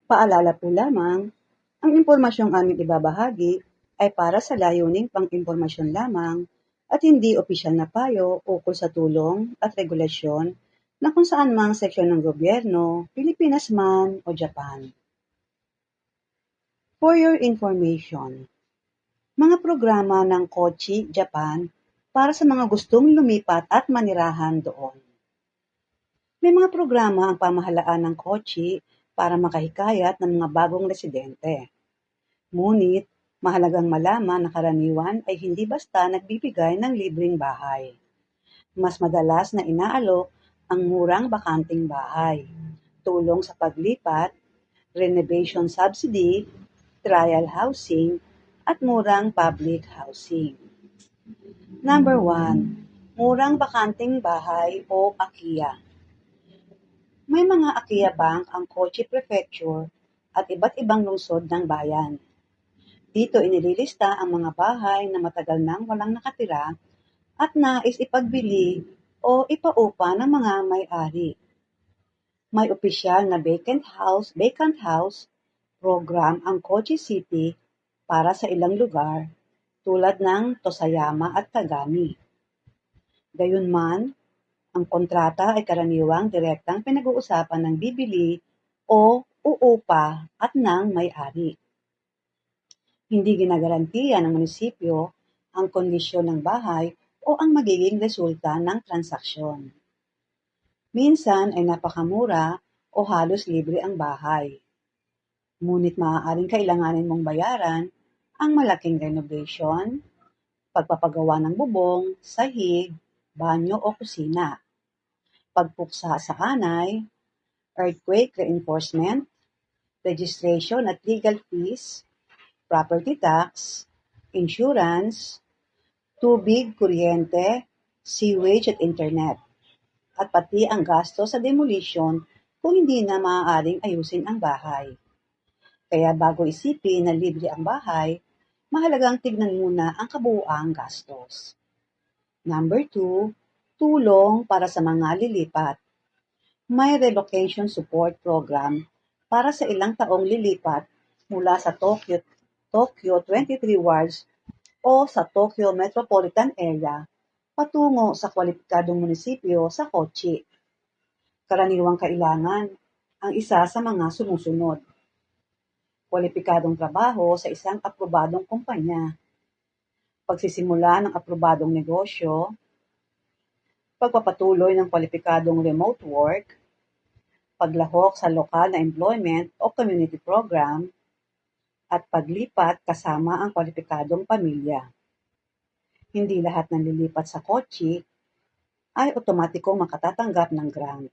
Paalala po lamang, ang impormasyong aming ibabahagi ay para sa layuning pang-impormasyon lamang at hindi opisyal na payo ukol sa tulong at regulasyon na kung saan mang seksyon ng gobyerno, Pilipinas man o Japan. For your information, mga programa ng Kochi, Japan para sa mga gustong lumipat at manirahan doon. May mga programa ang pamahalaan ng Kochi para makahikayat ng mga bagong residente. Ngunit, mahalagang malaman na karaniwan ay hindi basta nagbibigay ng libreng bahay. Mas madalas na inaalok ang murang bakanting bahay, tulong sa paglipat, renovation subsidy, trial housing, at murang public housing. Number 1. Murang bakanting bahay o AKIA. May mga AKIA Bank ang Kochi Prefecture at iba't ibang lungsod ng bayan. Dito inililista ang mga bahay na matagal nang walang nakatira at nais ipagbili o ipaupa ng mga may-ari. May opisyal na vacant house program ang Kochi City para sa ilang lugar tulad ng Tosayama at Kagami. Gayunman, ang kontrata ay karaniwang direktang pinag-uusapan ng bibili o uupa at ng may-ari. Hindi ginagarantiya ng munisipyo ang kondisyon ng bahay o ang magiging resulta ng transaksyon. Minsan ay napakamura o halos libre ang bahay. Ngunit maaaring kailanganin mong bayaran ang malaking renovation, pagpapagawa ng bubong, sahig, banyo o kusina, pagpuksa sa kanay, earthquake reinforcement, registration at legal fees, property tax, insurance, tubig, kuryente, sewage at internet, at pati ang gasto sa demolition kung hindi na maaaring ayusin ang bahay. Kaya bago isipin na libre ang bahay, mahalagang tignan muna ang kabuuang gastos. Number 2, tulong para sa mga lilipat. May relocation support program para sa ilang taong lilipat mula sa Tokyo 23 wards o sa Tokyo Metropolitan Area patungo sa kwalipikadong munisipyo sa Kochi. Karaniwang kailangan ang isa sa mga sumusunod. Kwalipikadong trabaho sa isang aprobadong kumpanya, pagsisimula ng aprobadong negosyo, pagpapatuloy ng kwalipikadong remote work, paglahok sa lokal na employment o community program, at paglipat kasama ang kwalipikadong pamilya. Hindi lahat ng lilipat sa Kochi ay otomatikong makatatanggap ng grant.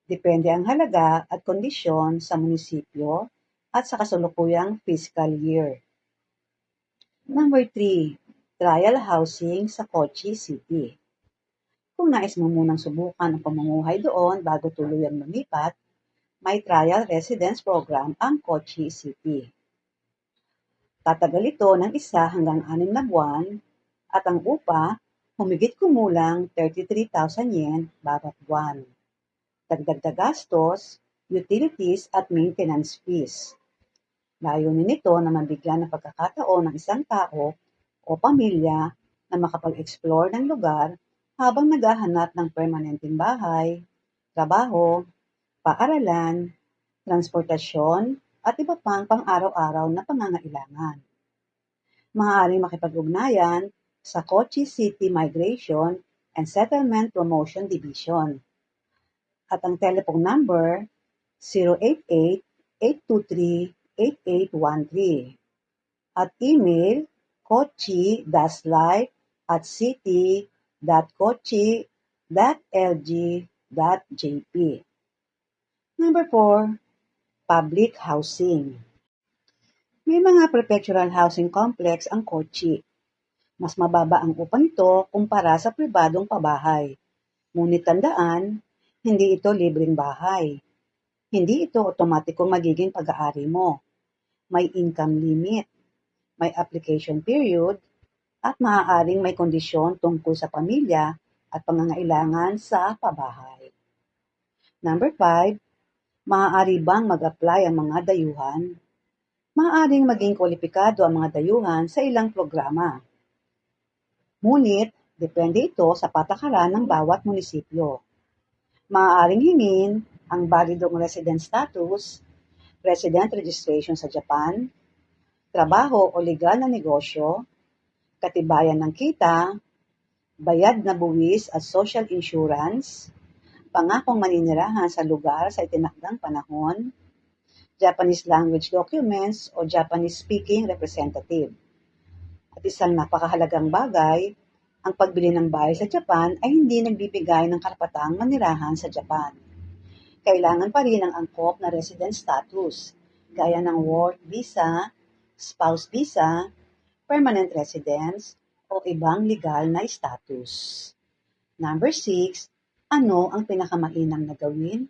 Depende ang halaga at kondisyon sa munisipyo at sa kasalukuyang fiscal year. Number 3, trial housing sa Kochi City. Kung nais mo munang subukan ang pamumuhay doon bago tuluyang lumipat, may trial residence program ang Kochi City. Tatagal ito ng 1 hanggang 6 na buwan at ang upa humigit kumulang 33,000 yen bawat buwan. Dagdag na gastos, utilities at maintenance fees. Layunin nito na mabigyan ng pagkakataon ng isang tao o pamilya na makapag-explore ng lugar habang naghahanap ng permanenteng bahay, trabaho, paaralan, transportasyon at iba pang pang-araw-araw na pangangailangan. Maaaring makipag-ugnayan sa Kochi City Migration and Settlement Promotion Division at ang telephone number 088-823-8813 at email kochi-light@city.kochi.lg.jp. Number 4, public housing. May mga prefectural housing complex ang Kochi. Mas mababa ang upa nito kumpara sa pribadong pabahay. Ngunit tandaan, hindi ito libreng bahay. Hindi ito otomatikong magiging pag-aari mo. May income limit, may application period, at maaaring may kondisyon tungkol sa pamilya at pangangailangan sa pabahay. Number 5, Maaari bang mag-apply ang mga dayuhan? Maaaring maging kwalipikado ang mga dayuhan sa ilang programa. Ngunit, depende ito sa patakaran ng bawat munisipyo. Maaaring hingin ang balidong resident status, resident registration sa Japan, trabaho o legal na negosyo, katibayan ng kita, bayad na buwis at social insurance, pangakong maninirahan sa lugar sa itinakdang panahon, Japanese language documents o Japanese-speaking representative. At isang napakahalagang bagay, ang pagbili ng bahay sa Japan ay hindi nagbibigay ng karapatang manirahan sa Japan. Kailangan pa rin ang angkop na resident status, gaya ng work visa, spouse visa, permanent residence, o ibang legal na status. Number 6, ano ang pinakamainam na gawin?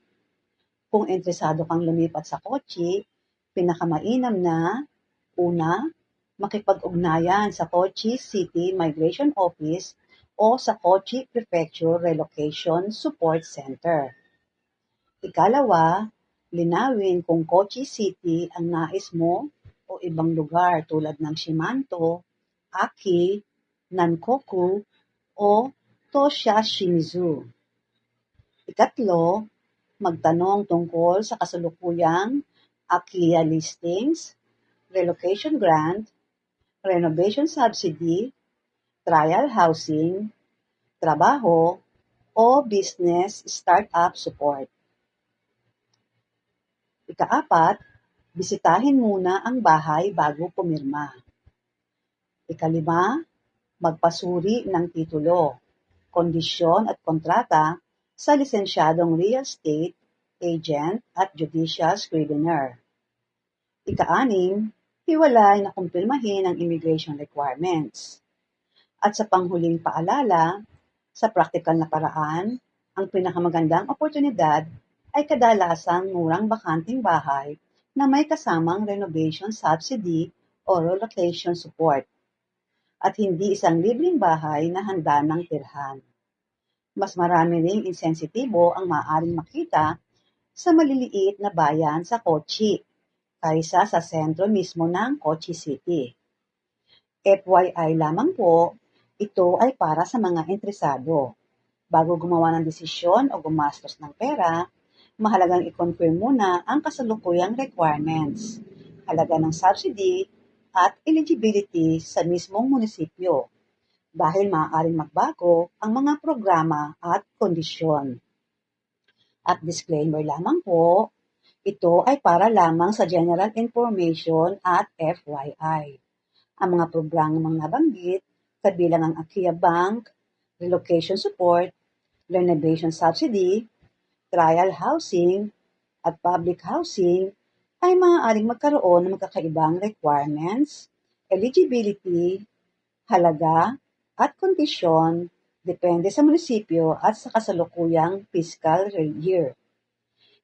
Kung interesado kang lumipat sa Kochi, pinakamainam na una, makipag-ugnayan sa Kochi City Migration Office o sa Kochi Prefecture Relocation Support Center. Ikalawa, linawin kung Kochi City ang nais mo o ibang lugar tulad ng Shimanto, Aki, Nankoku o Toshashimizu. Ikatlo, magtanong tungkol sa kasalukuyang AKIA listings, relocation grant, renovation subsidy, trial housing, trabaho, o business startup support. Ikaapat, bisitahin muna ang bahay bago pumirma. Ikalima, magpasuri ng titulo, kondisyon at kontrata sa lisensyadong real estate agent at judicial scrivener. Ika-6, hiwalay na kumpirmahin ang immigration requirements. At sa panghuling paalala, sa praktikal na paraan, ang pinakamagandang oportunidad ay kadalasang murang bakanting bahay na may kasamang renovation subsidy o relocation support, at hindi isang libreng bahay na handa ng tirhan. Mas marami ring insensitibo ang maaaring makita sa maliliit na bayan sa Kochi kaysa sa sentro mismo ng Kochi City. FYI lamang po, ito ay para sa mga interesado. Bago gumawa ng desisyon o gumastos ng pera, mahalagang i-confirm muna ang kasalukuyang requirements, halaga ng subsidy, at eligibility sa mismong munisipyo dahil maaaring magbago ang mga programa at kondisyon. At disclaimer lamang po, ito ay para lamang sa general information at FYI. Ang mga programang nabanggit, kabilang ang AKIA Bank, relocation support, renovation subsidy, trial housing, at public housing, ay maaaring magkaroon ng magkakaibang requirements, eligibility, halaga, at kondisyon depende sa munisipyo at sa kasalukuyang fiscal year.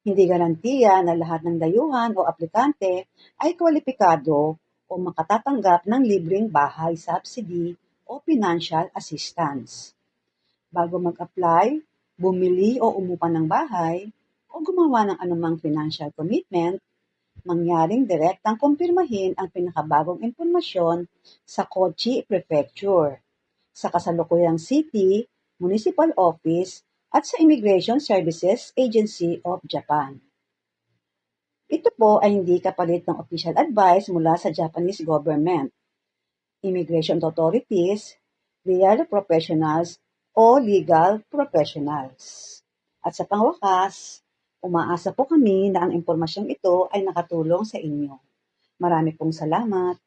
Hindi garantiya na lahat ng dayuhan o aplikante ay kwalipikado o makatatanggap ng libreng bahay subsidy o financial assistance. Bago mag-apply, bumili o umupa ng bahay, o gumawa ng anumang financial commitment, mangyaring direktang kumpirmahin ang pinakabagong impormasyon sa Kochi Prefecture, sa kasalukuyang City, Municipal Office, at sa Immigration Services Agency of Japan. Ito po ay hindi kapalit ng official advice mula sa Japanese government, immigration authorities, real professionals, o legal professionals. At sa pangwakas, umaasa po kami na ang impormasyong ito ay nakatulong sa inyo. Marami pong salamat.